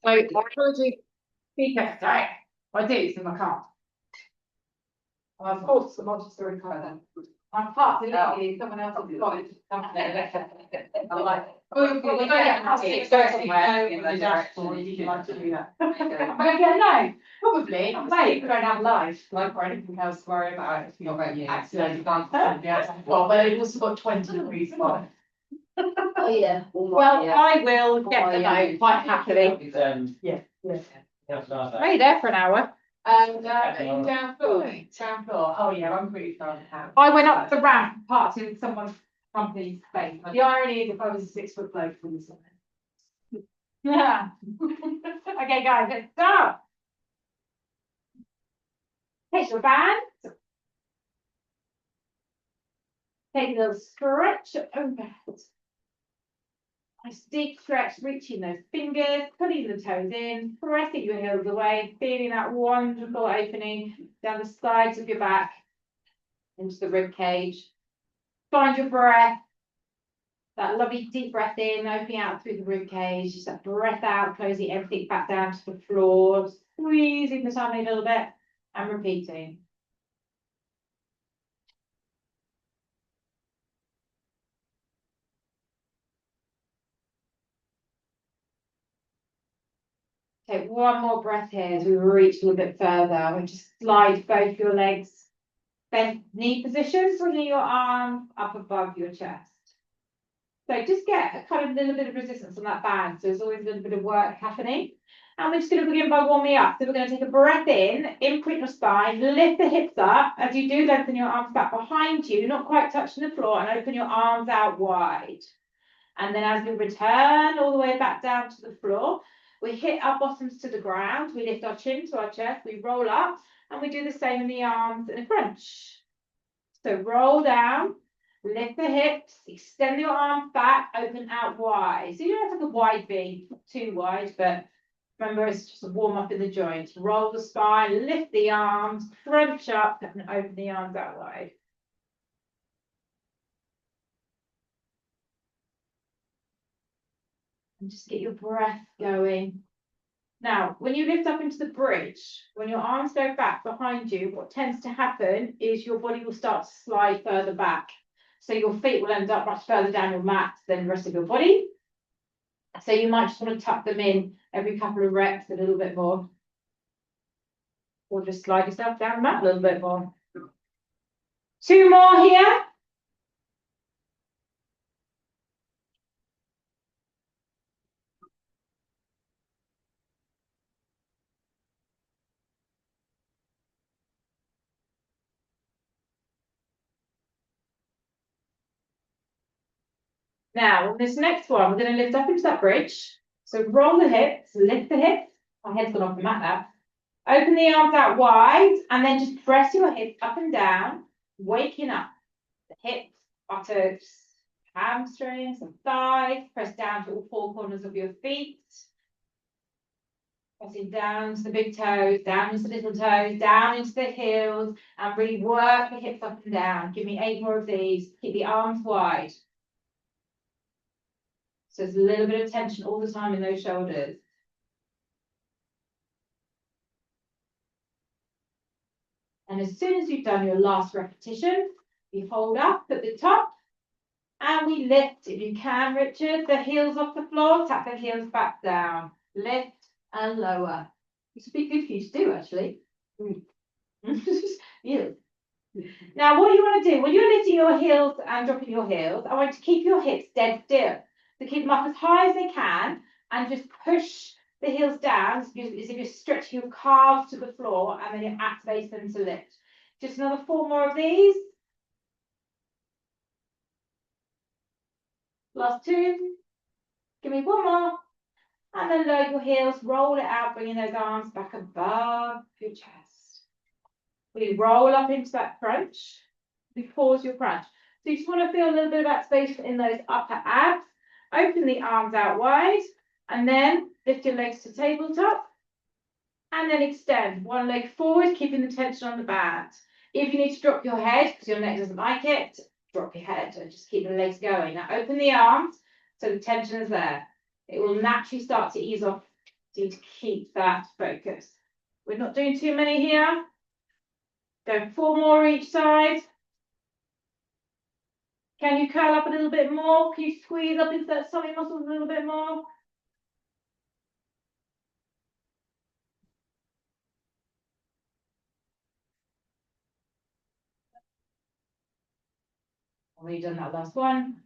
So I told you speak exercise. I do, so I can't. Well, of course, the Manchester recover then. I can't do it, someone else will got it. I'm like, oh, we go somewhere in the dashboard, you like to do that. But again, no, probably, I'm saying we don't have life, like, or anything else to worry about if you're accidentally done something else. Well, but it also got 20 degrees on. Oh, yeah. Well, I will get the note quite happily. Yeah. Hey, there for an hour. And down floor. Oh yeah, I'm pretty sorry. I went up the ramp, parked in someone's company's space. The irony is, if I was a 6 foot bloke from this one. Yeah. Okay, guys, let's start. Take your band. Take a little stretch overhead. Nice deep stretch, reaching those fingers, pulling the toes in, pressing your heels away, feeling that wonderful opening down the sides of your back into the rib cage. Find your breath, that lovely deep breath in, opening out through the rib cage, just that breath out, closing everything back down to the floor, squeezing the tummy a little bit and repeating. Take one more breath here as we reach a little bit further. And just slide both your legs, bent knee position, swinging your arm up above your chest. So just get a kind of little bit of resistance on that band. So there's always a little bit of work happening. And we're just going to begin by warming up. So we're going to take a breath in, imprint your spine, lift the hips up. As you do, lengthen your arms back behind you, not quite touching the floor, and open your arms out wide. And then as we return all the way back down to the floor, we hit our bottoms to the ground, we lift our chin to our chest, we roll up, and we do the same in the arms in a crunch. So roll down, lift the hips, extend your arms back, open out wide. So you don't have like a wide V, not too wide, but remember it's just a warm up in the joints. Roll the spine, lift the arms, crunch up, and open the arms out wide. And just get your breath going. Now, when you lift up into the bridge, when your arms go back behind you, what tends to happen is your body will start to slide further back. So your feet will end up much further down your mat than the rest of your body. So you might just want to tuck them in every couple of reps a little bit more. Or just slide yourself down the mat a little bit more. 2 more here. Now, on this next one, we're going to lift up into that bridge. So roll the hips, lift the hips. My head's gone off the mat now. Open the arms out wide, and then just press your hips up and down, waking up the hips, buttocks, hamstrings, and thighs. Press down to all 4 corners of your feet. Pressing down to the big toes, down into the little toes, down into the heels, and really work the hips up and down. Give me 8 more of these. Keep the arms wide. So there's a little bit of tension all the time in those shoulders. And as soon as you've done your last repetition, you hold up at the top and we lift, if you can, Richard, the heels off the floor, tap the heels back down, lift and lower. This would be good for you to do, actually. Yeah. Now, what you want to do, when you're lifting your heels and dropping your heels, I want you to keep your hips dead still. So keep them up as high as they can and just push the heels down as if you're stretching your calves to the floor and then you activate them to lift. Just another 4 more of these. Last 2. Give me 1 more. And then lower your heels, roll it out, bringing those arms back above your chest. We roll up into that crunch. We pause your crunch. So you just want to feel a little bit of activation in those upper abs. Open the arms out wide and then lift your legs to tabletop and then extend 1 leg forward, keeping the tension on the band. If you need to drop your head because your neck doesn't like it, drop your head and just keep the legs going. Now open the arms so the tension is there. It will naturally start to ease off need to keep that focus. We're not doing too many here. Go 4 more each side. Can you curl up a little bit more? Can you squeeze up into that tummy muscles a little bit more? When you've done that last one,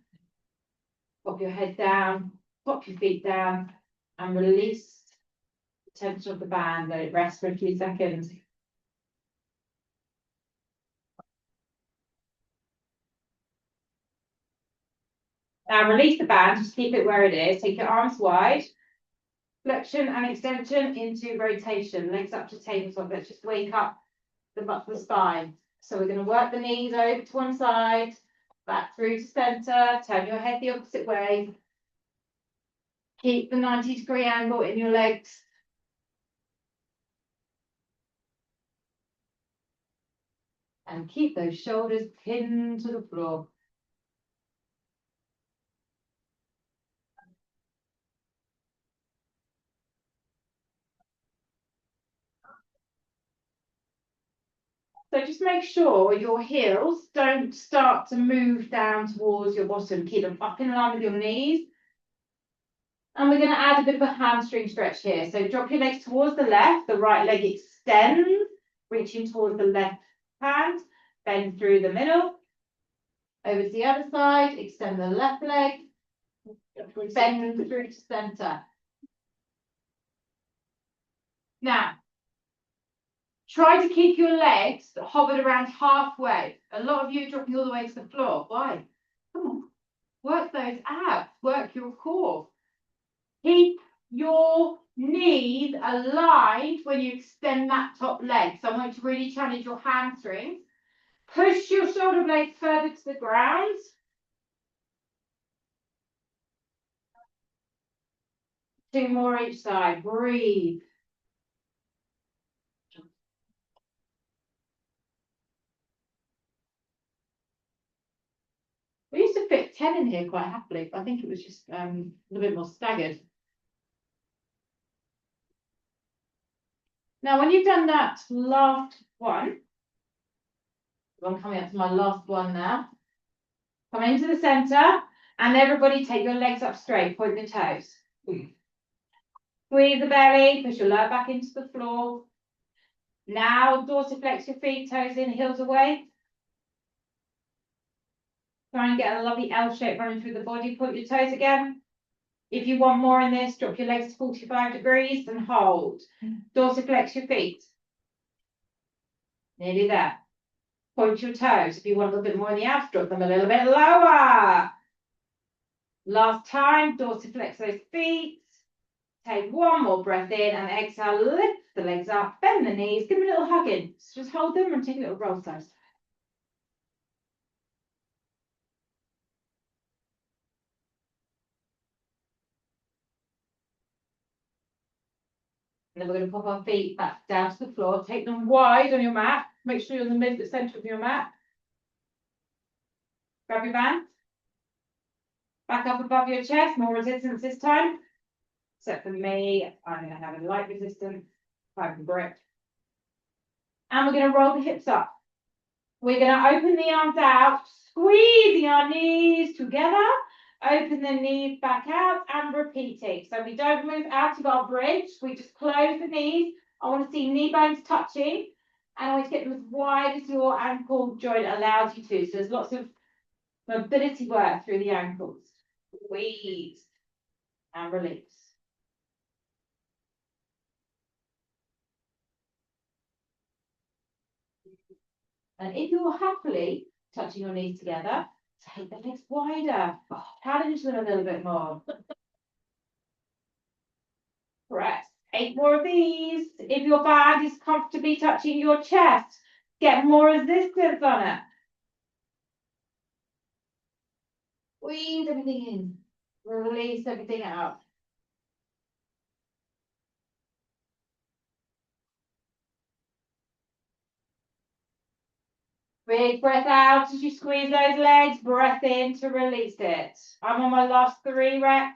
pop your head down, pop your feet down, and release the tension of the band. Let it rest for a few seconds. Now release the band, just keep it where it is. Take your arms wide. Flexion and extension into rotation. Legs up to tabletop. Let's just wake up the spine. So we're going to work the knees over to one side, back through to center. Turn your head the opposite way. Keep the 90-degree angle in your legs. And keep those shoulders pinned to the floor. So just make sure your heels don't start to move down towards your bottom. Keep them up in line with your knees. And we're going to add a bit of a hamstring stretch here. So drop your legs towards the left, the right leg extends, reaching towards the left hand, bend through the middle. Over to the other side, extend the left leg, bend through to center. Now, try to keep your legs hovered around halfway. A lot of you are dropping all the way to the floor. Why? Come on, work those abs, work your core. Keep your knees aligned when you extend that top leg. So I want you to really challenge your hamstrings. Push your shoulder blades further to the ground. Two more each side. Breathe. We used to fit 10 in here quite happily, but I think it was just a little bit more staggered. Now, when you've done that last one, I'm coming up to my last one now. Come into the center, and everybody take your legs up straight, point the toes. Squeeze the belly, push your lower back into the floor. Now, dorsiflex your feet, toes in, heels away. Try and get a lovely L shape running through the body. Point your toes again. If you want more in this, drop your legs to 45 degrees and hold. Dorsiflex your feet. Nearly there. Point your toes. If you want a little bit more in the abs, drop them a little bit lower. Last time, dorsiflex those feet. Take one more breath in and exhale. Lift the legs up, bend the knees, give them a little hug in. Just hold them and take a little roll side. And then we're going to pop our feet back down to the floor. Take them wide on your mat. Make sure you're in the center of your mat. Grab your band. Back up above your chest. More resistance this time. Except for me, I'm going to have a light resistance. Five grip. And we're going to roll the hips up. We're going to open the arms out, squeezing our knees together. Open the knees back out and repeating. So we don't move out of our bridge. We just close the knees. I want to see knee bones touching. And I want to get them as wide as your ankle joint allows you to. So there's lots of mobility work through the ankles. Squeeze and release. And if you're happily touching your knees together, take the legs wider. Challenge them a little bit more. Correct. 8 more of these. If your band is comfortably touching your chest, get more resistance on it. Squeeze everything in. Release everything out. Big breath out as you squeeze those legs. Breath in to release it. I'm on my last 3 reps.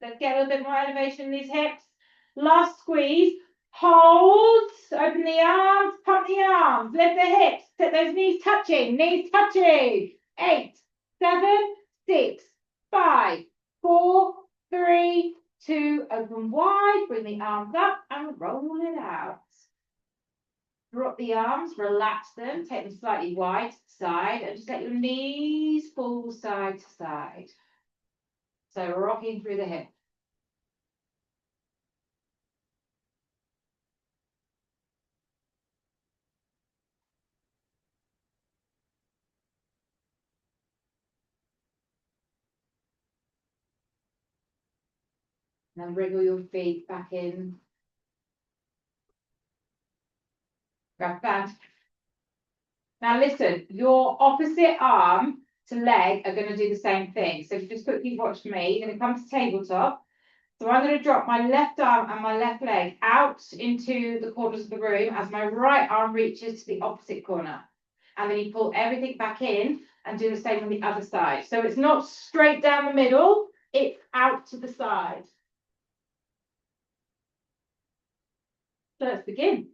Let's get a little bit more elevation in these hips. Last squeeze. Hold. Open the arms. Pump the arms. Lift the hips. Set those knees touching. Knees touching. 8, 7, 6, 5, 4, 3, 2. Open wide. Bring the arms up and roll it out. Drop the arms. Relax them. Take them slightly wide to the side. And just let your knees fall side to side. So rocking through the hip. And then wriggle your feet back in. Grab band. Now listen, your opposite arm to leg are going to do the same thing. So if you just quickly watch me, you're going to come to tabletop. So I'm going to drop my left arm and my left leg out into the corners of the room as my right arm reaches to the opposite corner. And then you pull everything back in and do the same on the other side. So it's not straight down the middle, it's out to the side. So let's begin.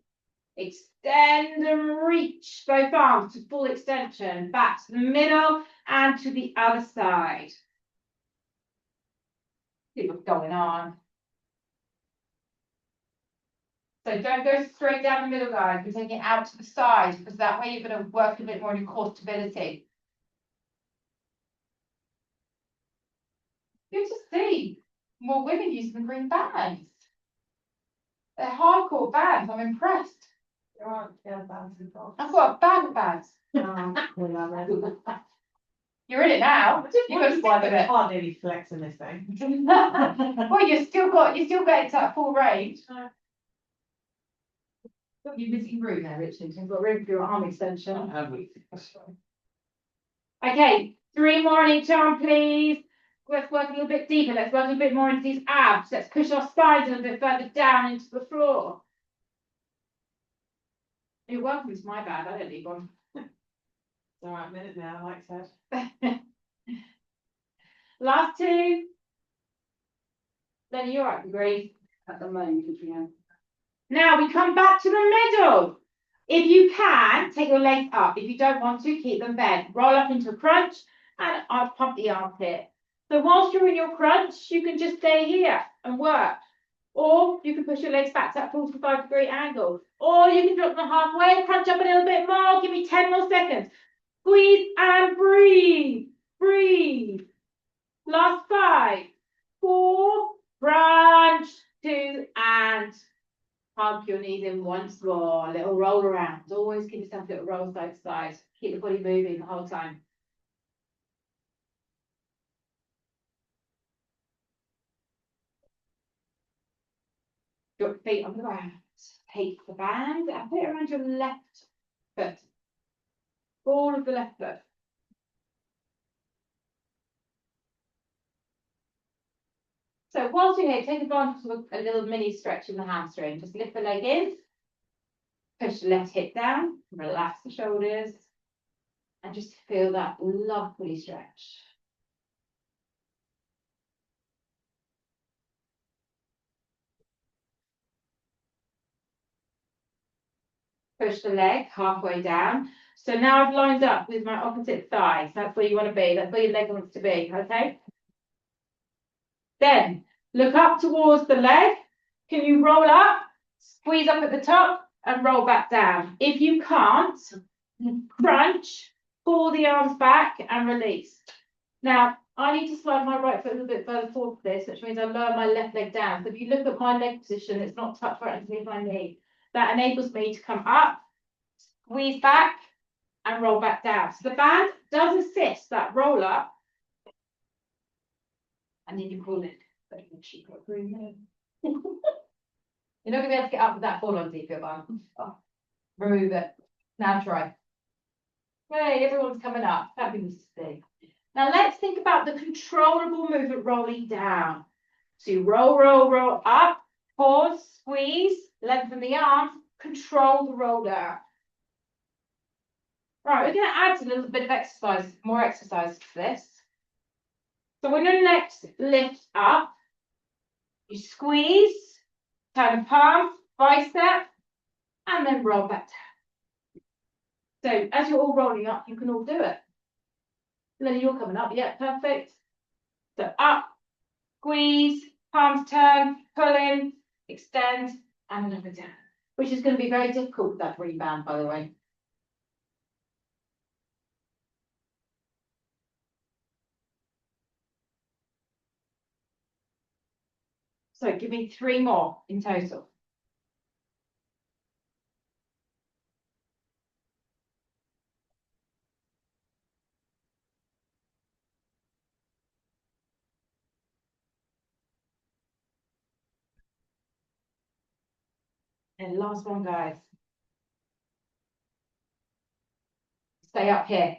Extend and reach both arms to full extension, back to the middle and to the other side. See what's going on. So don't go straight down the middle, guys. We're taking it out to the side because that way you're going to work a bit more on your core stability. Good to see more women using the green bands. They're hardcore bands. I'm impressed. There aren't bands involved. I've got a bag of bands. You're in it now. You've got to slide with it. Can't really flex in this thing. Well, you're still getting to that full range. You're missing room there, Richard. You've got room for your arm extension. Okay, 3 more on each arm, please. Let's work a little bit deeper. Let's work a bit more into these abs. Let's push our spines a little bit further down into the floor. You're welcome, it's my bad. I don't need one. It's all right, minute now, like I said. Last 2. Then you're right, Grace. At the moment, yeah. Now we come back to the middle. If you can, take your legs up. If you don't want to, keep them bent. Roll up into a crunch and I'll pump the armpit. So whilst you're in your crunch, you can just stay here and work. Or you can push your legs back to that 45-degree angle. Or you can drop them halfway, crunch up a little bit more. Give me 10 more seconds. Squeeze and breathe. Breathe. Last 5, 4, crunch, 2, and hug your knees in once more. A little roll around. Always give yourself a little roll side to side. Keep the body moving the whole time. Drop your feet on the ground. Take the band and put it around your left foot. All of the left foot. So whilst you're here, take advantage of a little mini stretch in the hamstring. Just lift the leg in. Push the left hip down. Relax the shoulders. And just feel that lovely stretch. Push the leg halfway down. So now I've lined up with my opposite thigh. So that's where you want to be. That's where your leg wants to be, okay? Then look up towards the leg. Can you roll up, squeeze up at the top and roll back down? If you can't, crunch, pull the arms back and release. Now, I need to slide my right foot a little bit further forward for this, which means I lower my left leg down. So if you look at my leg position, it's not tucked right underneath my knee. That enables me to come up, squeeze back, and roll back down. So the band does assist that roll up. And then you pull it. You're not going to be able to get up with that full on deep, bum. Oh, remove it. Now try. Hey, everyone's coming up. Fabulous to see. Now let's think about the controllable movement rolling down. So you roll, roll, roll up, pause, squeeze, lengthen the arms, control the roll down. Right, we're going to add a little bit of exercise, more exercise to this. So we're going to next lift up. You squeeze, turn the palm, bicep, and then roll back down. So as you're all rolling up, you can all do it. And then you're coming up, yeah, perfect. So up, squeeze, palms turn, pull in, extend, and over down. Which is going to be very difficult with that rebound, by the way. So give me 3 more in total. And last one, guys. Stay up here.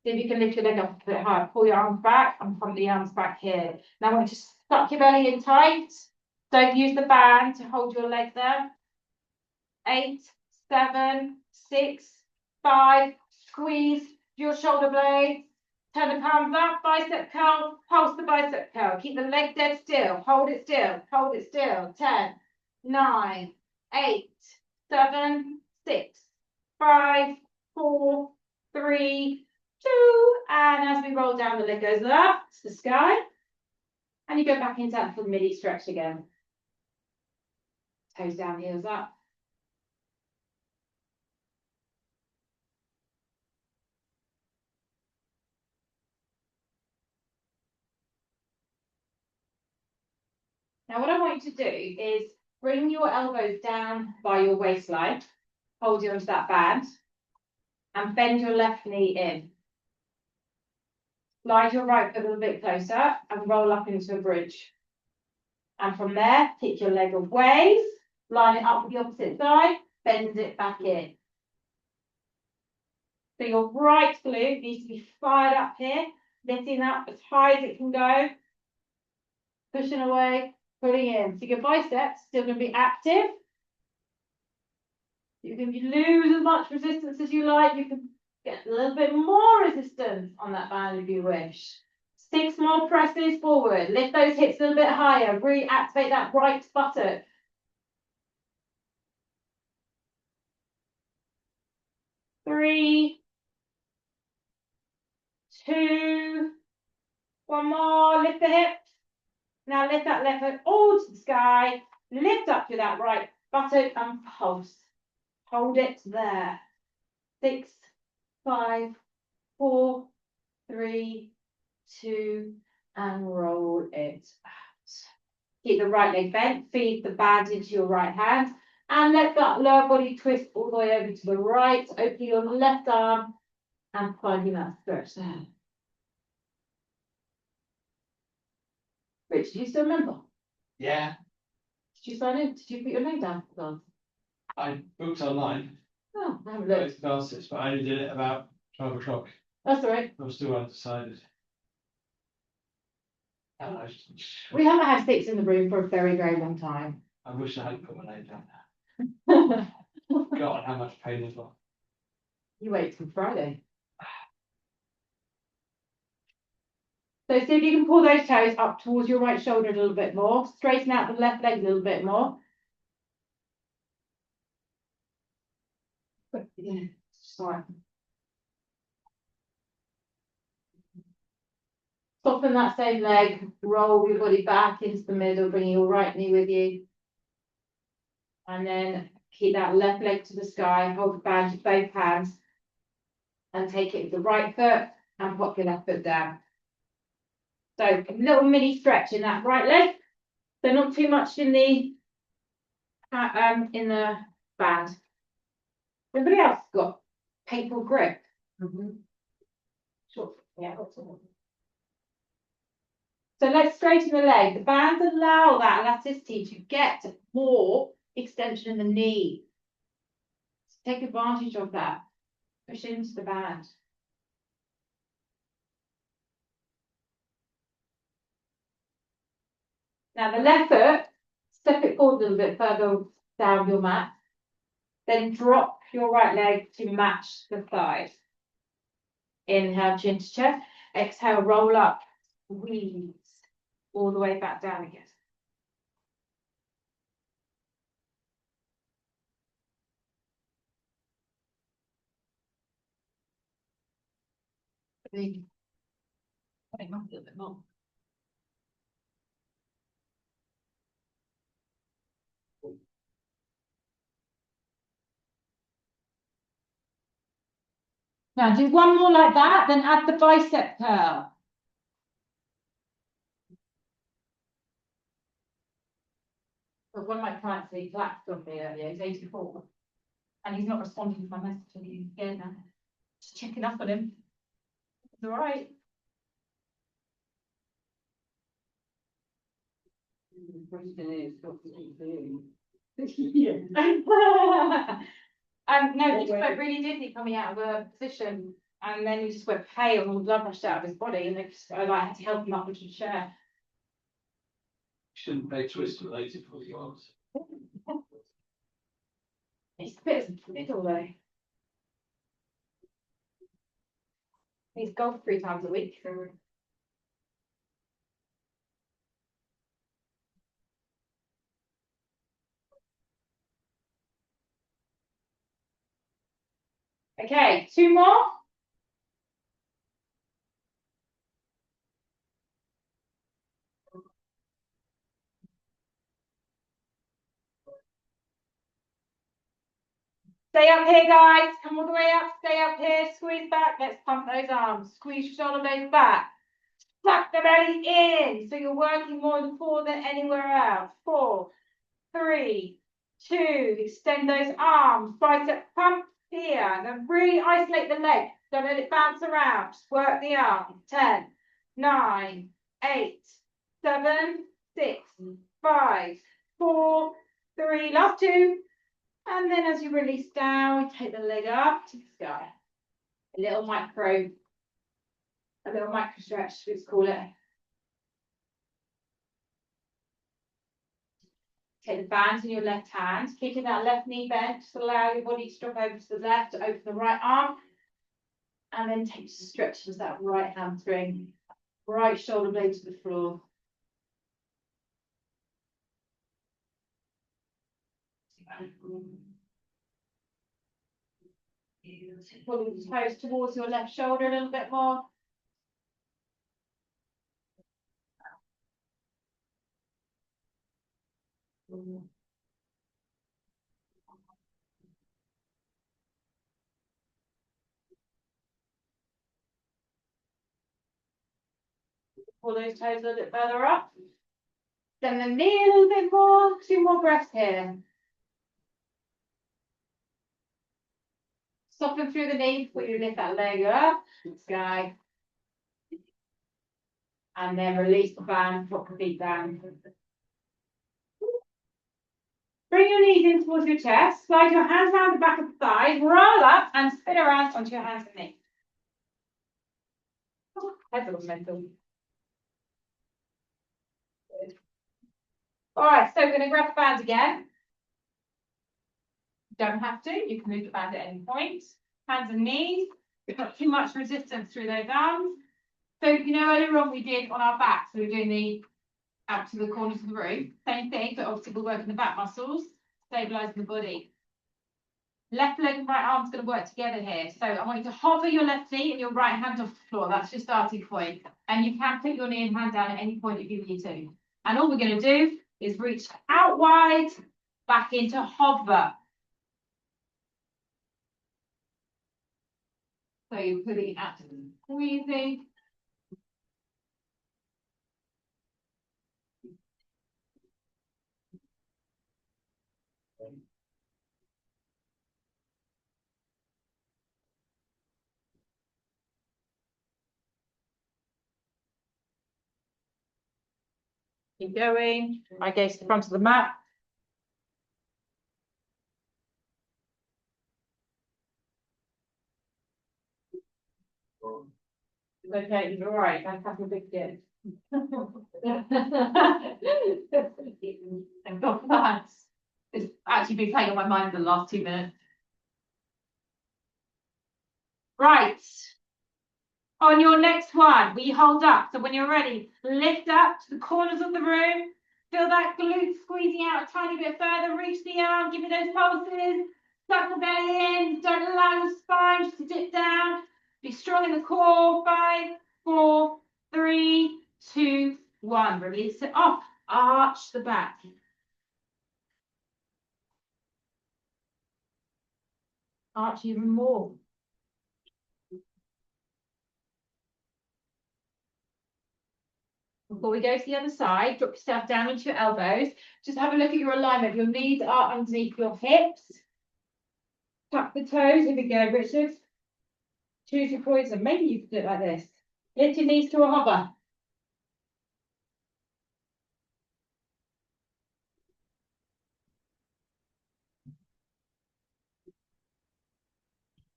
See if you can lift your leg up a bit higher. Pull your arms back and front the arms back here. Now I want you to suck your belly in tight. Don't use the band to hold your leg there. 8, 7, 6, 5. Squeeze your shoulder blades. Turn the palms up, bicep curl, pulse the bicep curl. Keep the leg dead still. Hold it still. Hold it still. 10, 9, 8, 7, 6, 5, 4, 3, 2. And as we roll down, the leg goes up to the sky. And you go back into that full midi stretch again. Toes down, heels up. Now what I want you to do is bring your elbows down by your waistline, hold you onto that band, and bend your left knee in. Slide your right foot a little bit closer and roll up into a bridge. And from there, kick your leg away, line it up with the opposite side, bend it back in. So your right glute needs to be fired up here, lifting up as high as it can go, pushing away, putting in. So your biceps still going to be active. You can lose as much resistance as you like. You can get a little bit more resistance on that band if you wish. 6 more presses forward. Lift those hips a little bit higher. Reactivate that right buttock. 3, 2, 1 more. Lift the hips. Now lift that left foot all to the sky. Lift up to that right buttock and pulse. Hold it there. 6, 5, 4, 3, 2, and roll it out. Keep the right leg bent, feed the band into your right hand, and let that lower body twist all the way over to the right, opening your left arm and finding that stretch there. Rich, do you still remember? Yeah, Did you sign in? Did you put your name down for the I booked online. Oh, I haven't Booked looked. classes, but I only did it about 12 o'clock. That's all right. I'm still undecided. We haven't had 6 in the room for a very, very long time. I wish I hadn't put my name down there. God, how much pain as well. You wait till Friday. So see if you can pull those toes up towards your right shoulder a little bit more. Straighten out the left leg a little bit more. Yeah, sorry. Soften that same leg, roll your body back into the middle, bring your right knee with you. And then keep that left leg to the sky, hold the band with both hands. And take it with the right foot and pop your left foot down. So a little mini stretch in that right leg. So not too much in the band. Everybody else got painful grip? Sure. Yeah. So let's straighten the leg. The bands allow that elasticity to get more extension in the knee. So take advantage of that. Push into the band. Now the left foot, step it forward a little bit further down your mat. Then drop your right leg to match the thighs. Inhale, chin to chest. Exhale, roll up, squeeze all the way back down again. think. I think a little bit more. Now do one more like that, then add the bicep curl. But one of my clients, he collapsed on me earlier, he's 84. And he's not responding to my message, he's scared now. Just checking up on him. It's all right. Yeah. No, he just went really dizzy coming out of a position, and then he just went pale and all the blood rushed out of his body, and I had to help him up into the chair. Shouldn't play twist related for you hours. It's a bit of a middle though. He's golf 3 times a week. So. Okay, 2 more. Stay up here, guys. Come all the way up. Stay up here. Squeeze back. Let's pump those arms. Squeeze your shoulder blades back. Tuck the belly in. So you're working more in the core than anywhere else. 4, 3, 2. Extend those arms. Bicep pump here. Then really isolate the leg. Don't let it bounce around. Just work the arm. 10, 9, 8, 7, 6, 5, 4, 3. Last 2. And then as you release down, take the leg up to the sky. A little micro stretch, let's call it. Take the bands in your left hand, keeping that left knee bent, just allow your body to drop over to the left, to open the right arm. And then take stretch as that right hamstring, right shoulder blade to the floor. Pull the toes towards your left shoulder a little bit more. Pull those toes a little bit further up. Then the knee a little bit more. 2 more breaths here. Soften through the knee before you lift that leg up to the sky. And then release the band, drop the feet down. Bring your knees in towards your chest. Slide your hands around the back of the thighs. Roll up and spin around onto your hands and knees. Head's a little mental. Good. All right, so we're going to grab the band again. You don't have to. You can move the band at any point. Hands and knees. Not too much resistance through those arms. So, you know, earlier on we did on our back, so we're doing the out to the corners of the room. Same thing, but obviously we're working the back muscles, stabilising the body. Left leg and right arm's going to work together here. So I want you to hover your left knee and your right hand off the floor. That's your starting point. And you can put your knee and hand down at any point if you need to. And all we're going to do is reach out wide, back into hover. So you're putting it out to squeezing. Keep going. I gaze to the front of the mat. Okay, you're all right. I'm having a big dip. Thank God for that. It's actually been playing on my mind for the last 2 minutes. Right. On your next one, we hold up. So when you're ready, lift up to the corners of the room. Feel that glute squeezing out a tiny bit further. Reach the arm. Give me those pulses. Suck the belly in. Don't allow your spine just to dip down. Be strong in the core. 5, 4, 3, 2, 1. Release it off. Arch the back. Arch even more. Before we go to the other side, drop yourself down into your elbows. Just have a look at your alignment. Your knees are underneath your hips. Tuck the toes. Here we go, Richard. Choose your poison. Maybe you could do it like this. Lift your knees to a hover.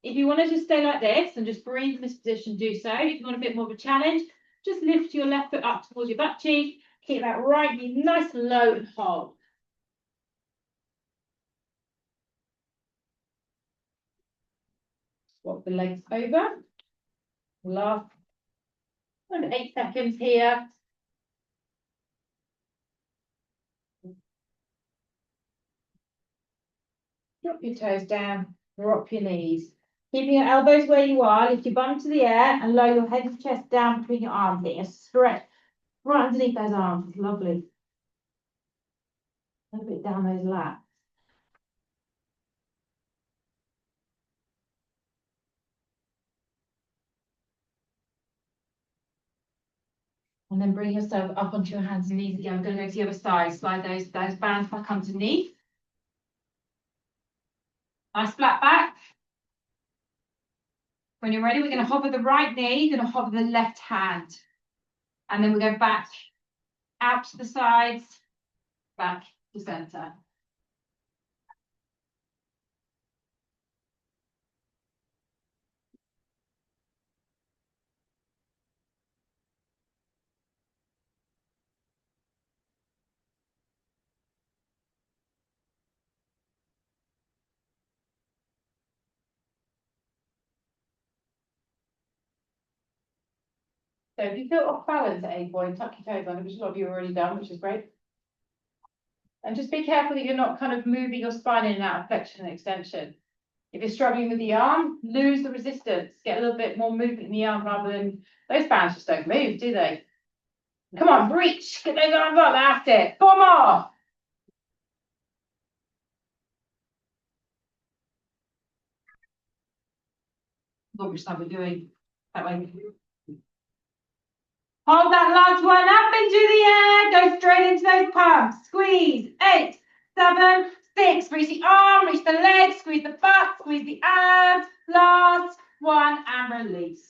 If you want to just stay like this and just breathe in this position, do so. If you want a bit more of a challenge, just lift your left foot up towards your butt cheek. Keep that right knee nice and low and hold. Swap the legs over. Last 8 seconds here. Drop your toes down, drop your knees. Keeping your elbows where you are, lift your bum to the air and lower your head and chest down between your arms. Getting a stretch right underneath those arms. It's lovely. A little bit down those lats. And then bring yourself up onto your hands and knees again. We're going to go to the other side. Slide those bands back underneath. Nice flat back. When you're ready, we're going to hover the right knee, going to hover the left hand. And then we go back out to the sides, back to center. So if you feel off balance at any point, tuck your toes under, which a lot of you have already done, which is great. And just be careful that you're not kind of moving your spine in and out of flexion and extension. If you're struggling with the arm, lose the resistance. Get a little bit more movement in the arm rather than those bands just don't move, do they? Come on, reach. Get those arms up. That's it. 4 more. What which side we're doing? That way. Hold that last one up into the air. Go straight into those palms. Squeeze. 8, 7, 6. Reach the arm, reach the leg, squeeze the butt, squeeze the abs. Last one and release.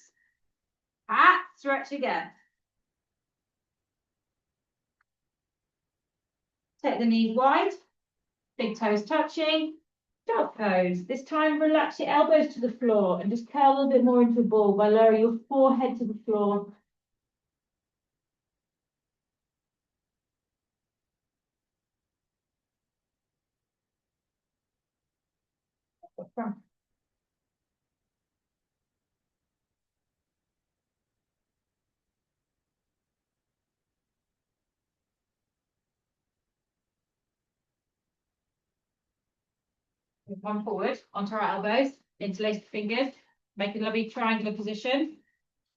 Stretch again. Take the knees wide. Big toes touching. Dog pose. This time relax your elbows to the floor and just curl a little bit more into a ball by lowering your forehead to the floor. We come forward onto our elbows, interlace the fingers, make a lovely triangular position.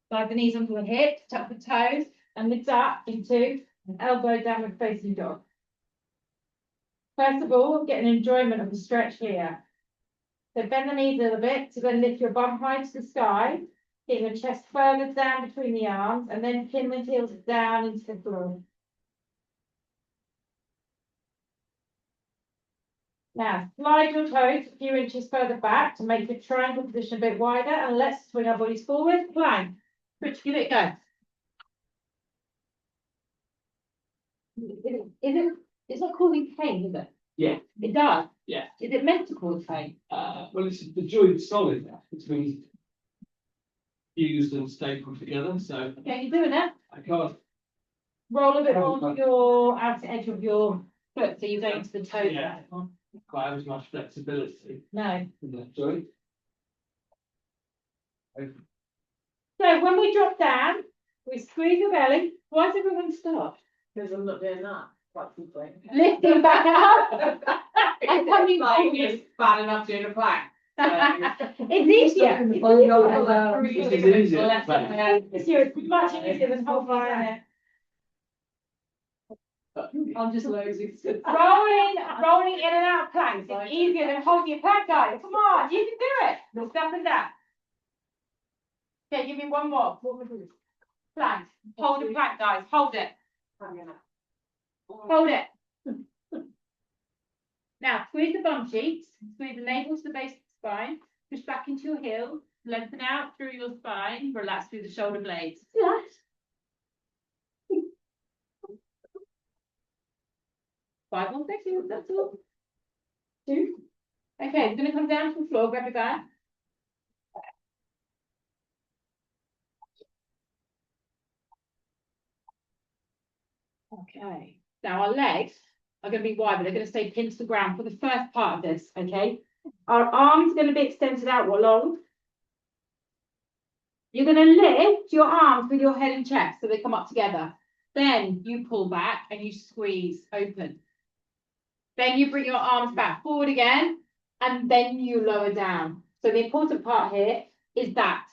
Slide the knees onto the hips, tuck the toes, and lift up into an elbow downward facing dog. First of all, get an enjoyment of the stretch here. So bend the knees a little bit to then lift your bum high to the sky, get your chest further down between the arms, and then pin the heels down into the floor. Now, slide your toes a few inches further back to make the triangle position a bit wider, and let's swing our bodies forward. Plank. Rich, give it a go. It's not causing pain, is it? Yeah. It does? Yeah. Is it meant to cause pain? Well, it's the joint's solid now. It's been fused and stapled together, so Okay, you're doing it. I can't. Roll a bit on your outer edge of your foot, so you're going to the toes. Yeah. Quite have as much flexibility No. in that joint. So when we drop down, we squeeze your belly. Why does everyone stop? Because I'm not doing that. Quite simply. Lifting back up. And coming Like forward. it's bad enough doing a plank. It's easier. It's easier. It's much easier than whole fire. I'm just lazy. Rolling in and out of planks. It's easier than holding your plank, guys. Come on, you can do it. Look up and down. Okay, give me one more. Plank. Hold the plank, guys. Hold it. Hold it. Now, squeeze the bum cheeks. Squeeze the navel to the base of the spine. Push back into your heel. Lengthen out through your spine. Relax through the shoulder blades. Yes. 5 more seconds, that's all. 2. Okay, we're going to come down to the floor, grab your back. Okay, now our legs are going to be wide, but they're going to stay pinned to the ground for the first part of this, okay? Our arms are going to be extended out long. You're going to lift your arms with your head and chest so they come up together. Then you pull back and you squeeze open. Then you bring your arms back forward again, and then you lower down. So the important part here is that.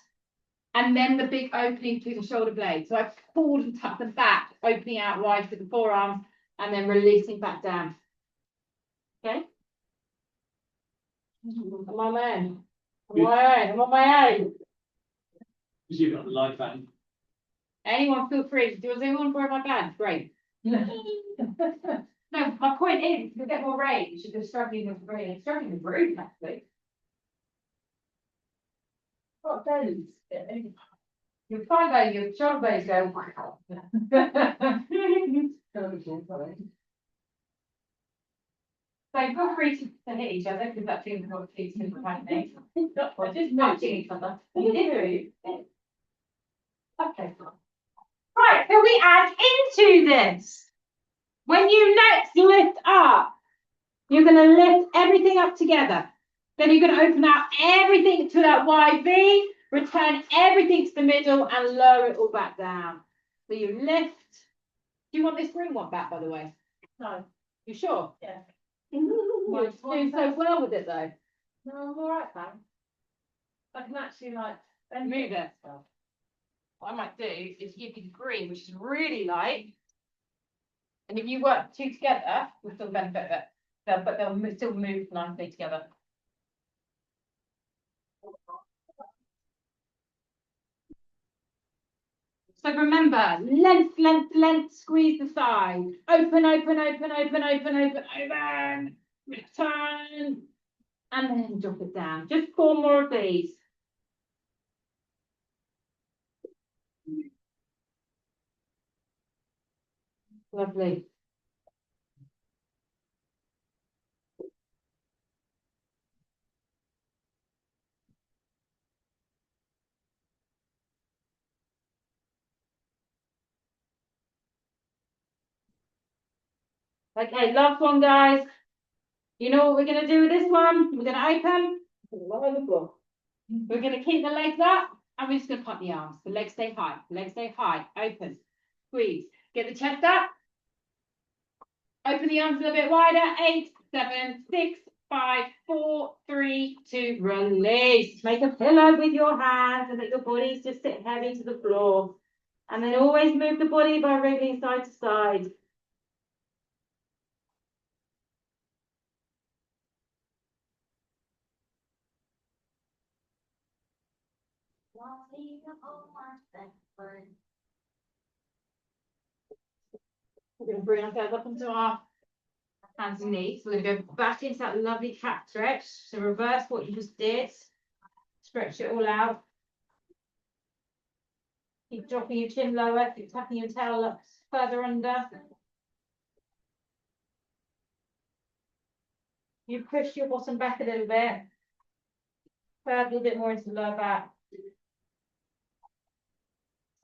And then the big opening through the shoulder blade. So I've pulled and tucked them back, opening out wide through the forearms, and then releasing back down. Okay? I'm on my own. I'm on my own. You've got the light band. Anyone feel free. Does anyone borrow my band? Great. No, my point is to get more range. If you're struggling with breathing, struggling with breathing actually. What those? Your thigh bone, your shoulder blades go. So feel free to hit each other because that seems not too simple kind of thing. Or just matching each other. You do. Okay. Right, so we add into this. When you next lift up, you're going to lift everything up together. Then you're going to open out everything to that wide V, return everything to the middle and lower it all back down. So you lift. Do you want this ring one back, by the way? No. You sure? Yeah. You're doing so well with it though. No, I'm all right, man. I can actually like Move it. What I might do is give you the green, which is really light. And if you work two together, you'll still benefit it. But they'll still move nicely together. So remember, length, length, length, squeeze the side. Open, open, open, open, open, open, open. Return. And then drop it down. Just 4 more of these. Lovely. Okay, last one, guys. You know what we're going to do with this one? We're going to open. We're going to keep the legs up. And we're just going to pump the arms. The legs stay high. The legs stay high. Open. Squeeze. Get the chest up. Open the arms a little bit wider. 8, 7, 6, 5, 4, 3, 2. Release. Make a pillow with your hands and let your bodies just sit heavy to the floor. And then always move the body by wriggling side to side. We're going to bring ourselves up into our hands and knees. We're going to go back into that lovely cat stretch. So reverse what you just did. Stretch it all out. Keep dropping your chin lower. Keep tucking your tail up further under. You push your bottom back a little bit. Curve a little bit more into the lower back.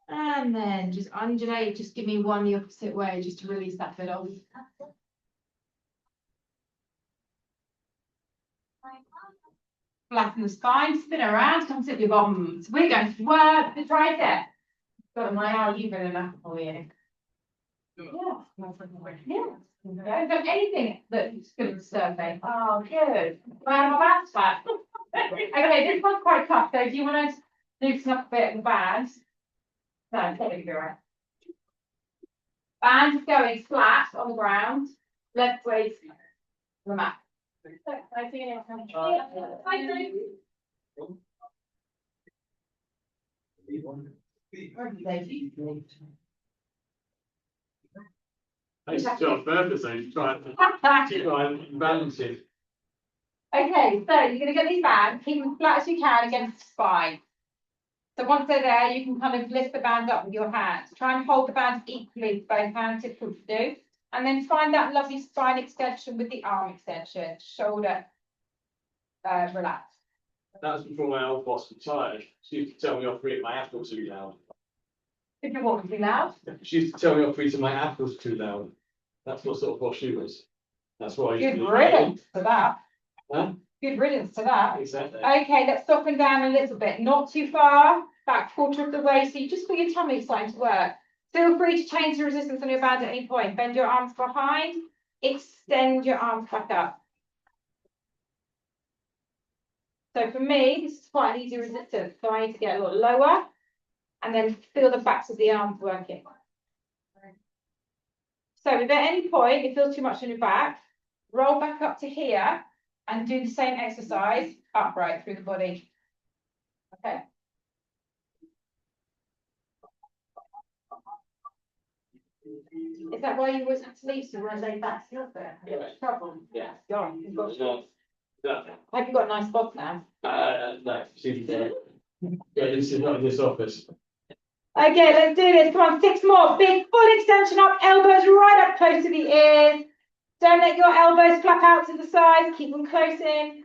And then just undulate. Just give me one the opposite way just to release that bit off. Flatten the spine, spin around, come sit your bottom. So we're going to work the tricep. Got my how you've been enough for you. Yeah. Yeah. Don't anything that's good survey. Oh, good. Round my back's back. Okay, this one's quite tough, so if you want to loosen up a bit of the band. No, there you go. Band is going flat on the ground, left waist on the mat. I see it. It's just on purpose, so you try and balance it. Okay, so you're going to get these bands, keep them flat as you can against the spine. So once they're there, you can kind of lift the band up with your hands. Try and hold the bands equally with both hands, difficult to do. And then find that lovely spine extension with the arm extension, shoulder relax. That was before my old boss retired. She used to tell me off for eating my apples too loud. If you're walking too loud. She used to tell me off for eating my apples too loud. That's what sort of boss she was. That's why I used Good to riddance to that. Huh? Good riddance to that. Exactly. Okay, let's soften down a little bit. Not too far, back quarter of the way. So you just feel your tummy starting to work. Feel free to change the resistance on your band at any point. Bend your arms behind, extend your arms back up. So for me, this is quite an easy resistance. So I need to get a lot lower and then feel the backs of the arms working. So if at any point it feels too much on your back, roll back up to here and do the same exercise upright through the body. Okay. Is that why you always have to leave so when I lay back still there? Yeah. Trouble. Yeah. Go on. You've got No. I hope you've got a nice box now. No. Yeah, this is not in this office. Okay, let's do this. Come on, 6 more. Big full extension up, elbows right up close to the ears. Don't let your elbows flap out to the sides. Keep them close in.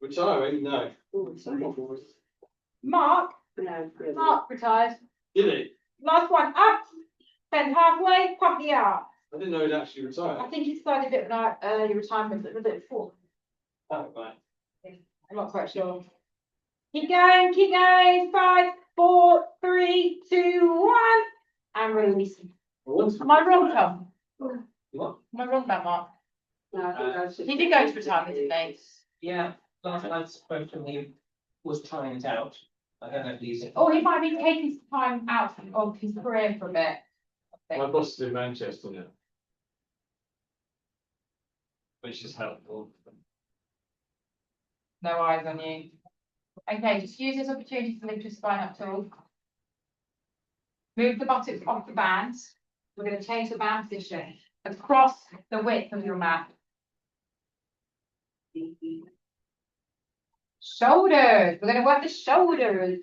Retiring? No. Mark retired. Did he? Last one up. Bend halfway. Pump the arm. I didn't know he'd actually retired. I think he started a bit of an early retirement, but a bit before. Oh, right. I'm not quite sure. Keep going, keep going. 5, 4, 3, 2, 1. And release. Am I wrong, Tom? What? Am I wrong about Mark? No, I think that's. He did go to retirement, didn't he? Yeah, last I spoke to him was trying it out. I don't know if he's. Or he might be taking some time out of his career for a bit. My boss is in Manchester now. Which is helpful. No eyes on you. Okay, just use this opportunity to lift your spine up tall. Move the buttocks off the band. We're going to change the band position across the width of your mat. Shoulders. We're going to work the shoulders.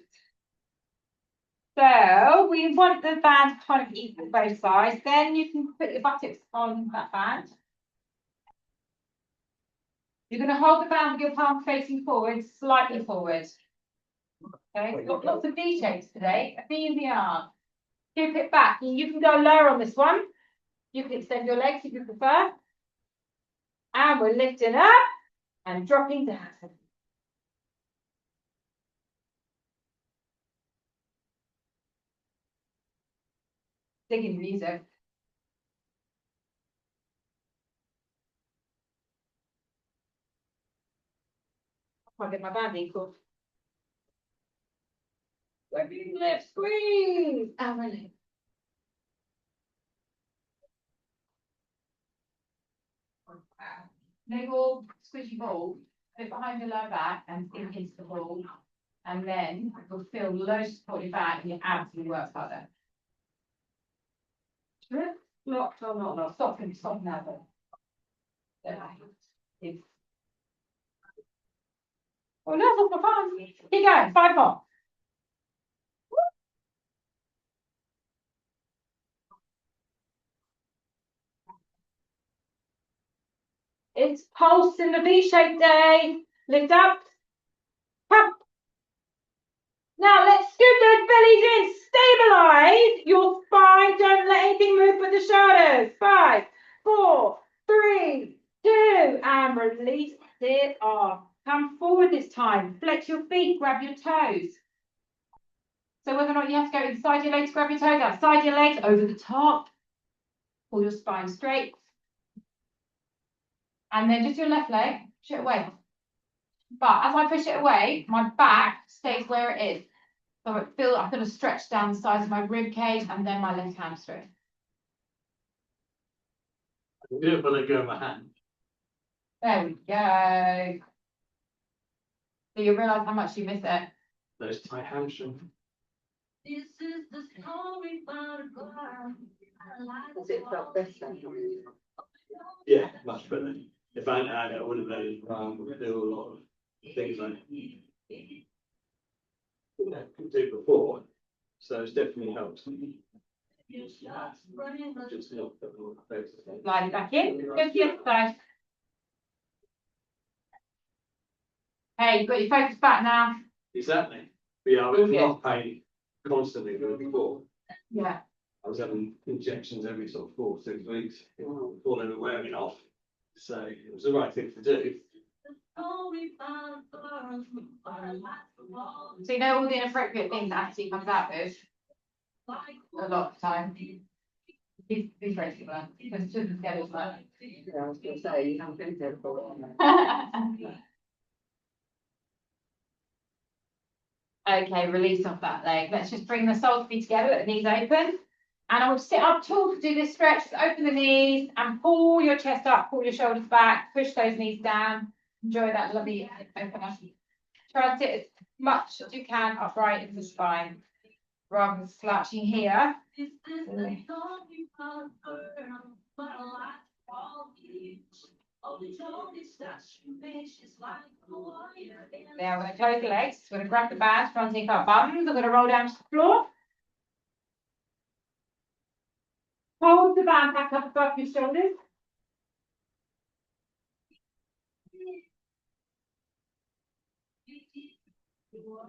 So we want the band kind of equal both sides. Then you can put your buttocks on that band. You're going to hold the band with your palm facing forward, slightly forward. Okay, we've got lots of V shapes today. A V in the arm. Keep it back. You can go lower on this one. You can extend your legs if you prefer. And we're lifting up and dropping down. Digging music. I'll get my band equal. Lift, squeeze, and release. Little squishy ball, put it behind your lower back and sink into the ball. And then you'll feel loads of support your back and your abs will work harder. Locked or not? Stop now. Oh no, that's not fun. Keep going, 5 more. It's pulse in the V-shaped day. Lift up. Pump. Now let's scoot those bellies in. Stabilize your spine. Don't let anything move but the shoulders. 5, 4, 3, 2, and release it off. Come forward this time. Flex your feet. Grab your toes. So whether or not you have to go inside your legs, grab your toes, outside your legs, over the top. Pull your spine straight. And then just your left leg, push it away. But as I push it away, my back stays where it is. So I feel I'm going to stretch down the sides of my rib cage and then my left hamstring. I can do it, but I go in my hand. There we go. So you realise how much you miss it. Those tight hamstring. This is the story about a girl. Has it felt better? Yeah, much better. If I hadn't had it, I would have been do a lot of things like could do before. So it's definitely helped. Just not Slide it back in. Go to the other side. Hey, you've got your focus back now. exactly. But yeah, I was not pain constantly before. Yeah. I was having injections every sort of 4 or 6 weeks before they were wearing off. So it was the right thing to do. So you know all the inappropriate things that Ashley comes out with a lot of the time. He's ready for that. Because children's get as well. Yeah, I was going to say, you haven't been there for a while. Okay, release off that leg. Let's just bring the soles feet together, let the knees open. And I will sit up tall to do this stretch. Just open the knees and pull your chest up, pull your shoulders back, push those knees down. Enjoy that lovely opener. Try to sit as much as you can upright in the spine, rather than slouching here. Now we're going to close the legs. We're going to grab the band, front take our bums. We're going to roll down to the floor. Hold the band back up above your shoulders.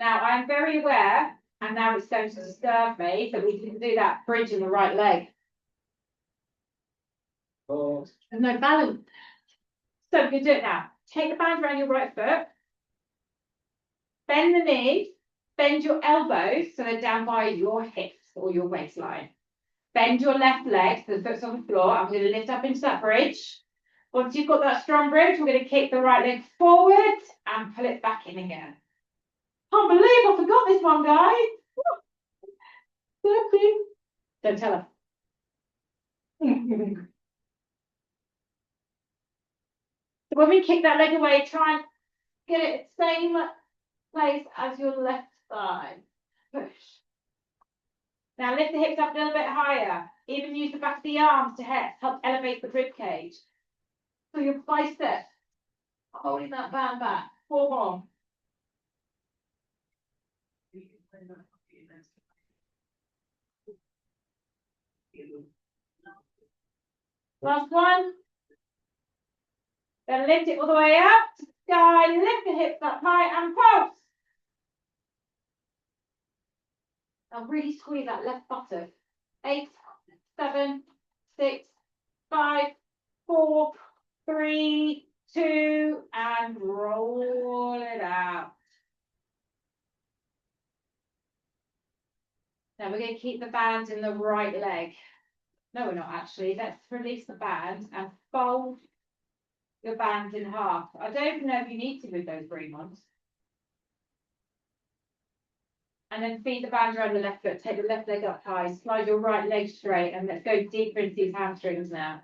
Now I'm very aware, and now it's going to disturb me, that we can do that bridge in the right leg. Oh. There's no balance. So we can do it now. Take the band around your right foot. Bend the knee. Bend your elbows so they're down by your hips or your waistline. Bend your left leg so the foot's on the floor. I'm going to lift up into that bridge. Once you've got that strong bridge, we're going to kick the right leg forward and pull it back in again. Can't believe I forgot this one, guys. Don't tell her. So when we kick that leg away, try and get it same place as your left thigh. Push. Now lift the hips up a little bit higher. Even use the back of the arms to help elevate the rib cage. So your bicep, holding that band back. 4 more. Last one. Then lift it all the way up to the sky. Lift the hips up high and pulse. Now really squeeze that left buttock. 8, 7, 6, 5, 4, 3, 2, and roll it out. Now we're going to keep the band in the right leg. No, we're not actually. Let's release the band and fold your band in half. I don't even know if you need to with those green ones. And then feed the band around the left foot. Take the left leg up high. Slide your right leg straight. And let's go deeper into these hamstrings now.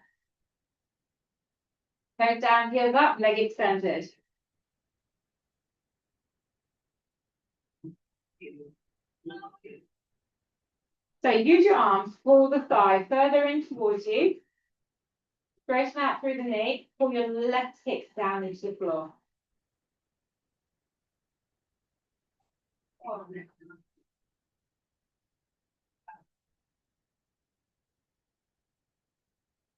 Go down, heels up, leg extended. So use your arms, pull the thigh further in towards you. Straighten out through the knee. Pull your left hip down into the floor.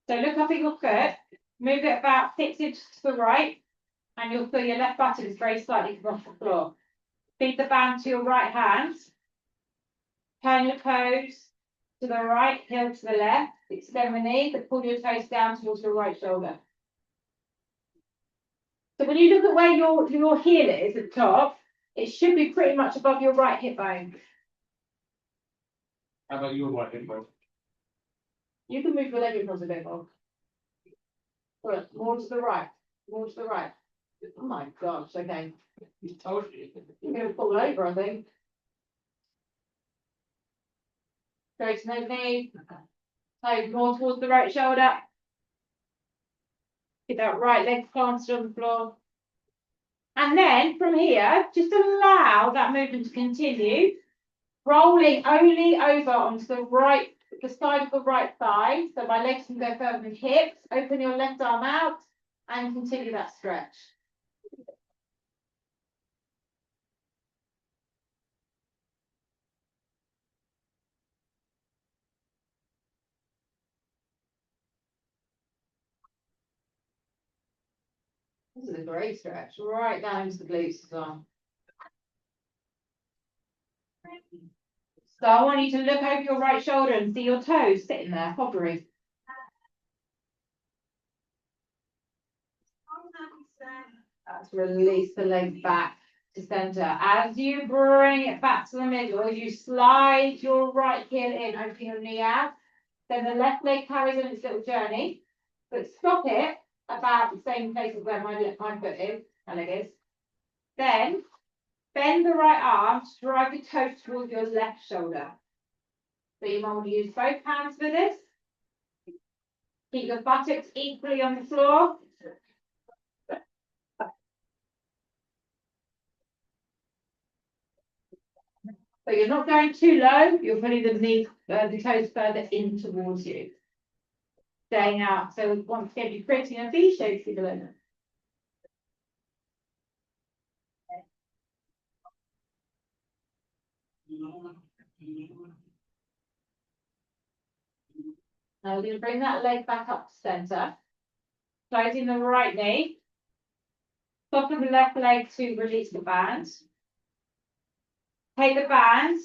So look up at your foot. Move it about 6 inches to the right. And you'll feel your left buttock is very slightly come off the floor. Feed the band to your right hand. Turn your toes to the right, heel to the left. Extend the knee, but pull your toes down towards your right shoulder. So when you look at where your heel is at the top, it should be pretty much above your right hip bone. How about your right hip bone? You can move your leg across a bit more. Good. More to the right. More to the right. Oh my gosh, okay. You told you. You're gonna fall over, I think. Straighten those knees. Toes more towards the right shoulder. Get that right leg planted on the floor. And then from here, just allow that movement to continue. Rolling only over onto the side of the right thigh. So my legs can go further than hips. Open your left arm out and continue that stretch. This is a great stretch, right down into the glutes as well. So I want you to look over your right shoulder and see your toes sitting there, hovering. Let's release the legs back to center. As you bring it back to the middle, you slide your right heel in, open your knee out. Then the left leg carries on its little journey, but stop it about the same place as where my foot is, my leg is. Then bend the right arm to drive the toes towards your left shoulder. So you might want to use both hands for this. Keep your buttocks equally on the floor. So you're not going too low, you're putting the toes further in towards you. Staying out. So once again, you're creating a V shape for the learner. Now we're going to bring that leg back up to center. Closing the right knee. Top of the left leg to release the band. Take the band,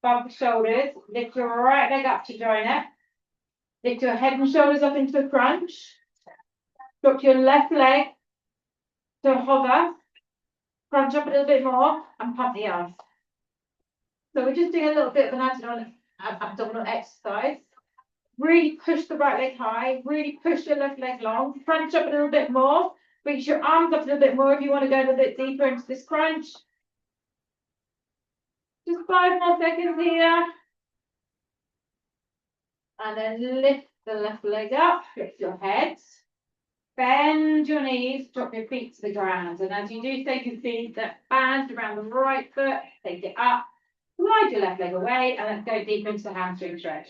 above the shoulders, lift your right leg up to join it. Lift your head and shoulders up into a crunch. Drop your left leg to a hover. Crunch up a little bit more and pump the arms. So we're just doing a little bit of an abdominal exercise. Really push the right leg high. Really push your left leg long. Crunch up a little bit more. Reach your arms up a little bit more if you want to go a little bit deeper into this crunch. Just 5 more seconds here. And then lift the left leg up, lift your head, bend your knees, drop your feet to the ground. And as you do, take your feet that band around the right foot, take it up, slide your left leg away, and let's go deeper into the hamstring stretch.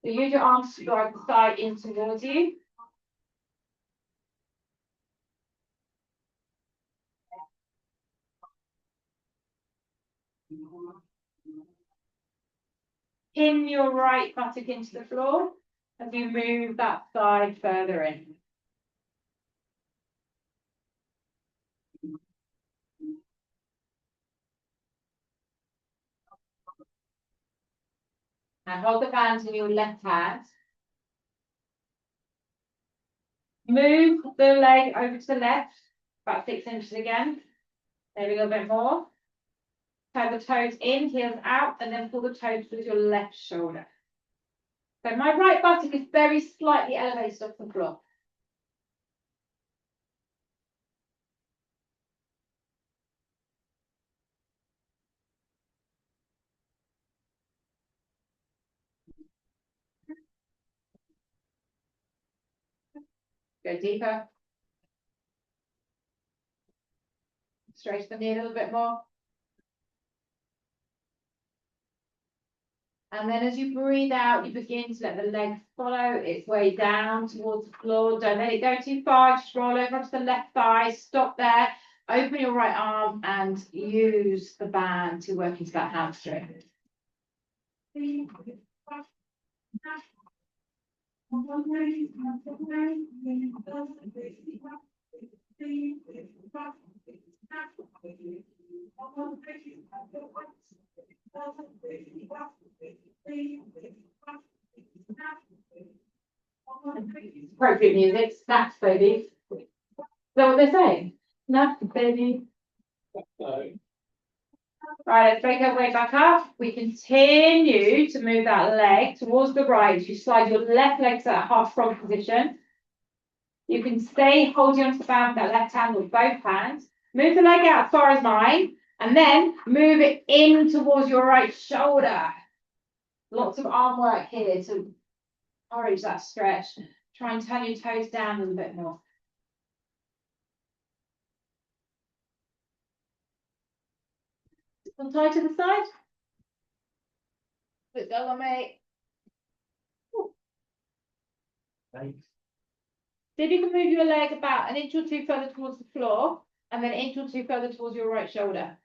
So use your arms to drive the side in towards you. Pin your right buttock into the floor as you move that side further in. And hold the band in your left hand. Move the leg over to the left, about 6 inches again. Maybe a little bit more. Turn the toes in, heels out, and then pull the toes with your left shoulder. So my right buttock is very slightly elevated off the floor. Go deeper. Straighten the knee a little bit more. And then as you breathe out, you begin to let the leg follow its way down towards the floor. Don't let it go too far. Just roll over onto the left thigh. Stop there. Open your right arm and use the band to work into that hamstring. Appropriate music, snacks, baby. Is that what they're saying? Snacks, baby. So, Right, let's make our way back up. We continue to move that leg towards the right. You slide your left leg to that half front position. You can stay holding onto the band with that left hand with both hands. Move the leg out as far as mine, and then move it in towards your right shoulder. Lots of arm work here to encourage that stretch. Try and turn your toes down a little bit more. One side to the side. Let's go on, mate. Thanks. See if you can move your leg about an inch or two further towards the floor, and then an inch or two further towards your right shoulder.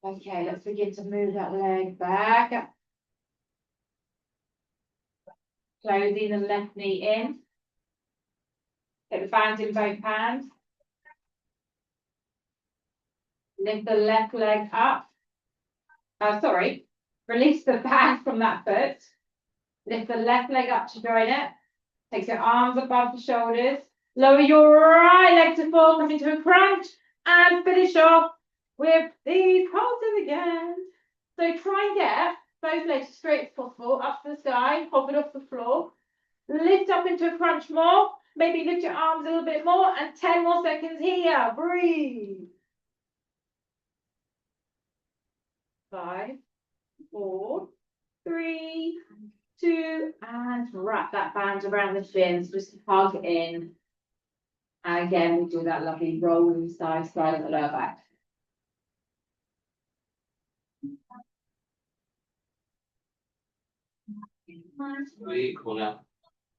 Okay, let's begin to move that leg back up. Closing the left knee in. Get the band in both hands. Lift the left leg up. Release the band from that foot. Lift the left leg up to join it. Take your arms above the shoulders. Lower your right leg to fall, come into a crunch, and finish off with these pulses again. So try and get both legs as straight as possible, up to the sky, hover off the floor. Lift up into a crunch more. Maybe lift your arms a little bit more, and 10 more seconds here. Breathe. 5, 4, 3, 2, and wrap that band around the shins. Just hug it in. And again, we do that lovely rolling side of the lower back. Really equal now.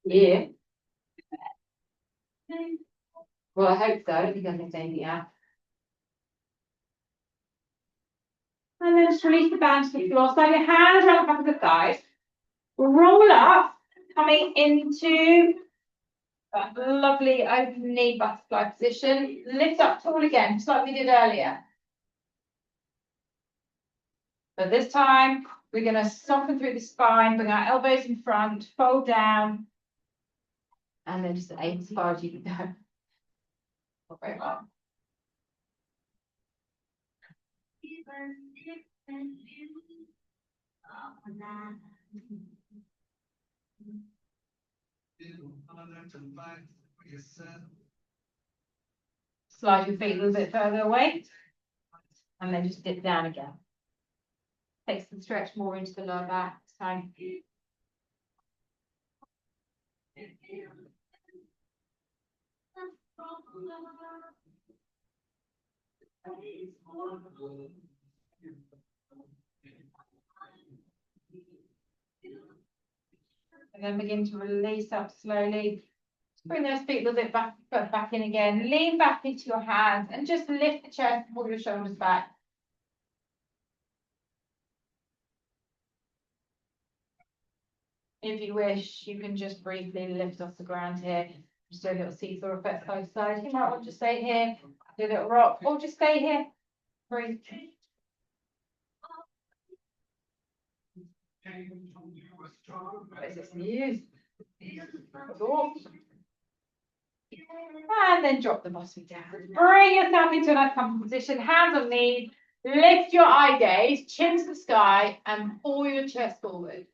Yeah. Well, I hope so. I don't think I can anything out. And then just release the band to the floor. Slide your hands around the back of the thighs. Roll up, coming into that lovely open knee butterfly position. Lift up tall again, just like we did earlier. But this time, we're going to soften through the spine, bring our elbows in front, fold down, and then just aim as far as you can go. Not very well. Slide your feet a little bit further away, and then just dip down again. Takes the stretch more into the lower back. So. And then begin to release up slowly. Bring those feet a little bit back in again. Lean back into your hands and just lift the chest and pull your shoulders back. If you wish, you can just briefly lift off the ground here. Just do a little seesaw effect side to side. You might want to stay here, do a little rock, or just stay here. Breathe. What is this news? And then drop the bottom down. Bring yourself into a nice comfortable position. Hands on knees. Lift your eye gaze, chin to the sky, and pull your chest forward.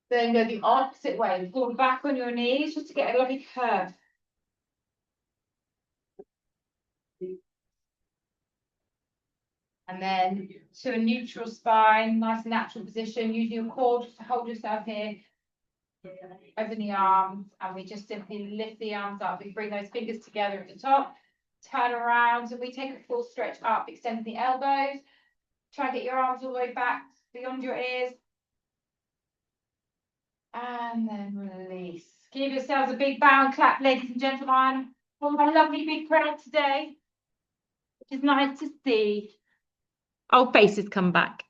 Then go the opposite way. Pull back on your knees just to get a lovely curve. And then to a neutral spine, nice natural position. Using your core just to hold yourself here. Open the arms, and we just simply lift the arms up. We bring those fingers together at the top. Turn around, and we take a full stretch up, extend the elbows. Try and get your arms all the way back beyond your ears. And then release. Give yourselves a big bow and clap, ladies and gentlemen, for my lovely big crowd today. Which is nice to see. Old faces come back.